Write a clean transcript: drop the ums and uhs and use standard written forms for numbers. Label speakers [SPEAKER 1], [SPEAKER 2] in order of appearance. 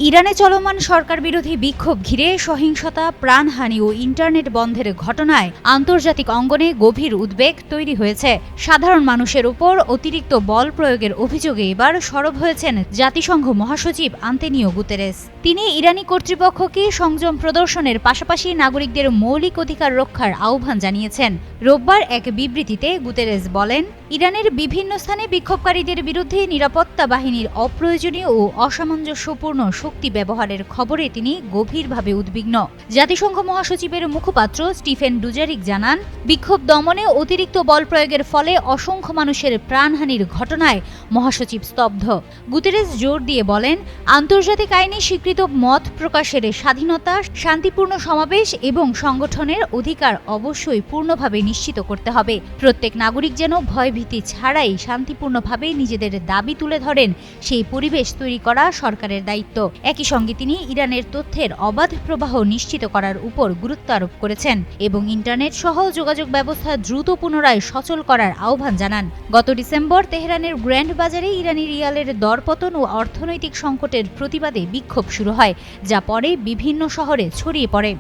[SPEAKER 1] ইরানে চলমান সরকার বিরোধী বিক্ষোভ ঘিরে সহিংসতা, প্রাণহানি ও ইন্টারনেট বন্ধের ঘটনায় আন্তর্জাতিক অঙ্গনে গভীর উদ্বেগ তৈরি হয়েছে। সাধারণ মানুষের উপর অতিরিক্ত বল প্রয়োগের অভিযোগে এবার সরব হয়েছেন জাতিসংঘ মহাসচিব আন্তোনিও গুতেরেস। তিনি ইরানি কর্তৃপক্ষকে সংযম প্রদর্শনের পাশাপাশি নাগরিকদের মৌলিক অধিকার রক্ষার আহ্বান জানিয়েছেন। রোববার এক বিবৃতিতে গুতেরেস বলেন, ইরানের বিভিন্ন স্থানে বিক্ষোভকারীদের বিরুদ্ধে নিরাপত্তা বাহিনীর অপ্রয়োজনীয় ও অসামঞ্জস্যপূর্ণ শক্তি ব্যবহারের খবরে তিনি গভীরভাবে উদ্বিগ্ন। জাতিসংঘ মহাসচিবের মুখপাত্র স্টিফেন ডুজারিক জানান, বিক্ষোভ দমনে অতিরিক্ত বল প্রয়োগের ফলে অসংখ্য মানুষের প্রাণহানির ঘটনায় মহাসচিব স্তব্ধ। গুতেরেস জোর দিয়ে বলেন, আন্তর্জাতিক আইনে স্বীকৃত মত প্রকাশের স্বাধীনতা, শান্তিপূর্ণ সমাবেশ এবং সংগঠনের অধিকার অবশ্যই পূর্ণভাবে নিশ্চিত করতে হবে। প্রত্যেক নাগরিক যেন ভয়ভীতি ছাড়াই শান্তিপূর্ণভাবে নিজেদের দাবি তুলে ধরেন, সেই পরিবেশ তৈরি করা সরকারের দায়িত্ব। একই সঙ্গে তিনি ইরানের তথ্যের অবাধ প্রবাহ নিশ্চিত করার উপর গুরুত্ব আরোপ করেছেন এবং ইন্টারনেট সহ যোগাযোগ ব্যবস্থা দ্রুত পুনরায় সচল করার আহ্বান জানান। গত ডিসেম্বর তেহরানের গ্র্যান্ড বাজারে ইরানি রিয়ালের দরপতন ও অর্থনৈতিক সংকটের প্রতিবাদে বিক্ষোভ শুরু হয়, যা পরে বিভিন্ন শহরে ছড়িয়ে পড়ে।